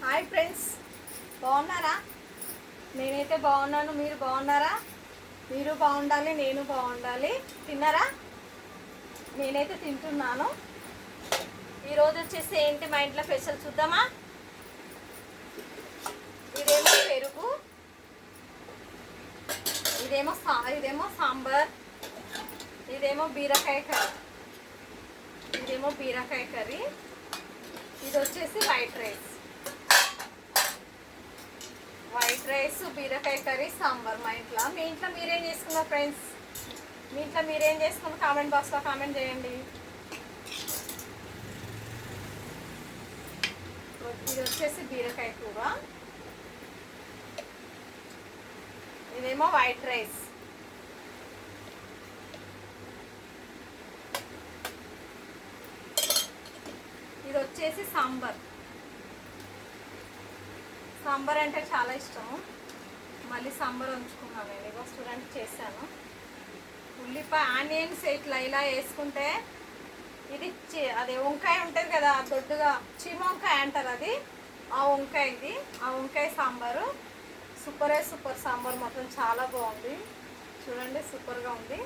Hi friends, బాగున్నారా? నేనైతే బాగున్నాను. మీరు బాగున్నారా? మీరు బాగుండాలి, నేను బాగుండాలి. తిన్నారా? నేనైతే తింటున్నాను. ఈరోజు వచ్చేసి ఏంటి మా ఇంట్లో స్పెషల్ చూద్దామా? ఇదేమో పెరుగు, ఇదేమో సాంబార్, ఇదేమో బీరకాయ కర్రీ, ఇది వచ్చేసి వైట్ రైస్, బీరకాయ కర్రీ, సాంబార్. మా ఇంట్లో. మీ ఇంట్లో మీరేం చేసుకున్నారు ఫ్రెండ్స్? మీ ఇంట్లో మీరేం చేసుకున్నారు? కామెంట్ బాక్స్లో కామెంట్ చేయండి. ఇది వచ్చేసి బీరకాయ కూర, ఇదేమో వైట్ రైస్, ఇది వచ్చేసి సాంబార్ అంటే చాలా ఇష్టము. మళ్ళీ సాంబార్ ఉంచుకున్నాను నేను. ఇగో స్టూడెంట్ చేశాను. ఉల్లిపాయ ఆనియన్స్ ఇలా వేసుకుంటే ఇది అదే వంకాయ ఉంటుంది కదా, దొడ్డుగా చీమ వంకాయ అంటారు, అది ఆ వంకాయ. ఇది ఆ వంకాయ సాంబారు. సూపర్ సాంబార్ మాత్రం చాలా బాగుంది. చూడండి, సూపర్గా ఉంది.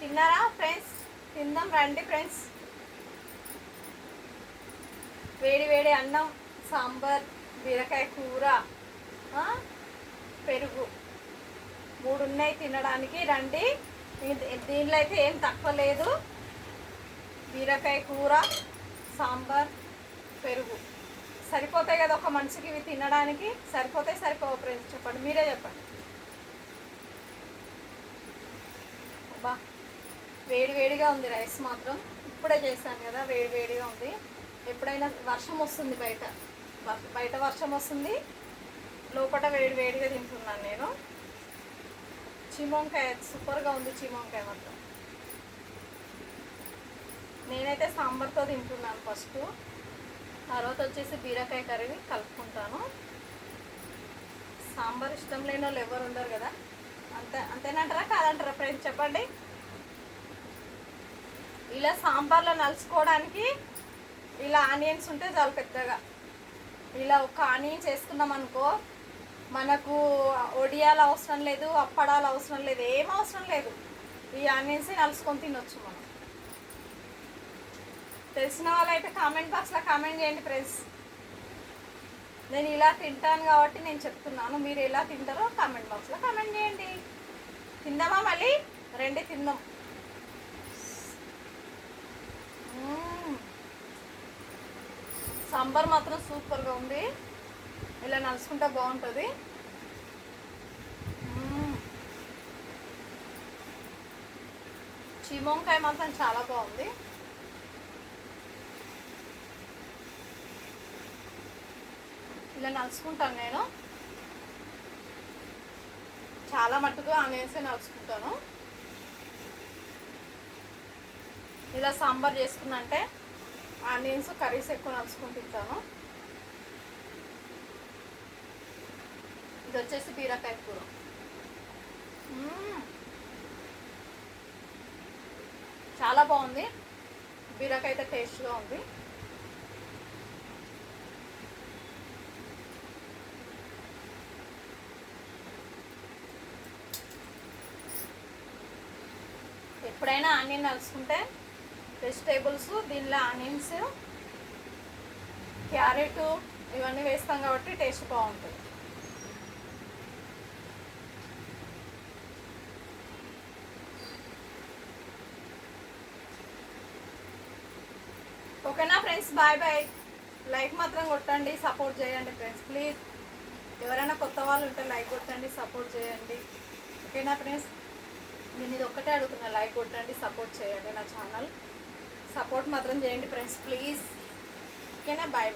తిన్నారా ఫ్రెండ్స్? తిందాం రండి ఫ్రెండ్స్. వేడి అన్నం, సాంబార్, బీరకాయ కూర, పెరుగు 3 ఉన్నాయి తినడానికి. రండి. దీనిలో అయితే ఏం తక్కువ లేదు. బీరకాయ కూర, సాంబార్, పెరుగు సరిపోతాయి కదా ఒక మనిషికి? ఇవి తినడానికి సరిపోవు ఫ్రెండ్స్? చెప్పండి, మీరే చెప్పండి. అబ్బా, వేడిగా ఉంది రైస్ మాత్రం. ఇప్పుడే చేశాను కదా, వేడిగా ఉంది. ఎప్పుడైనా వర్షం వస్తుంది, బయట వర్షం వస్తుంది, లోపల వేడిగా తింటున్నాను నేను. చీమొంకాయ సూపర్గా ఉంది. చీమొంకాయ మాత్రం నేనైతే సాంబార్తో తింటున్నాను ఫస్ట్. తర్వాత వచ్చేసి బీరకాయ కర్రీ కలుపుకుంటాను. సాంబార్ ఇష్టం లేని వాళ్ళు ఎవరు ఉండరు కదా. అంతేనంటారా కాదంటారా ఫ్రెండ్స్? చెప్పండి. ఇలా సాంబార్లో నలుచుకోవడానికి ఇలా ఆనియన్స్ ఉంటే చాలు పెద్దగా. ఇలా ఒక ఆనియన్స్ వేసుకున్నాం అనుకో, మనకు ఒడియాలు అవసరం లేదు, అప్పడాలు అవసరం లేదు, ఏం అవసరం లేదు. ఈ ఆనియన్సే నలుసుకొని తినొచ్చు మనం. తెలిసిన వాళ్ళైతే కామెంట్ బాక్స్లో కామెంట్ చేయండి ఫ్రెండ్స్. నేను ఇలా తింటాను కాబట్టి నేను చెప్తున్నాను. మీరు ఎలా తింటారో కామెంట్ బాక్స్లో కామెంట్ చేయండి. తిందామా? మళ్ళీ రండి తిందాం. సాంబార్ మాత్రం సూపర్గా ఉంది. ఇలా నలుసుకుంటే బాగుంటుంది. చీమొంకాయ మాత్రం చాలా బాగుంది. ఇలా నలుసుకుంటాను నేను. చాలా మట్టుకు ఆనియన్సే నలుసుకుంటాను. ఇలా సాంబార్ చేసుకున్నంటే ఆనియన్స్ కర్రీస్ ఎక్కువ నలుసుకుని తింటాను. ఇది వచ్చేసి బీరకాయ కూర. చాలా బాగుంది. బీరకాయ అయితే టేస్ట్గా ఉంది. ఎప్పుడైనా ఆనియన్ నలుసుకుంటే వెజిటేబుల్స్, దీనిలో ఆనియన్స్, క్యారెట్ ఇవన్నీ వేస్తాం కాబట్టి టేస్ట్ బాగుంటుంది. ఓకేనా ఫ్రెండ్స్? బాయ్. లైక్ మాత్రం కొట్టండి, సపోర్ట్ చేయండి ఫ్రెండ్స్ ప్లీజ్. ఎవరైనా కొత్త వాళ్ళు ఉంటే లైక్ కొట్టండి, సపోర్ట్ చేయండి. ఓకేనా ఫ్రెండ్స్? నేను ఇది ఒక్కటే అడుగుతున్నా, లైక్ కొట్టండి, సపోర్ట్ చేయండి. నా ఛానల్ సపోర్ట్ మాత్రం చేయండి ఫ్రెండ్స్ ప్లీజ్. ఓకేనా? బాయ్.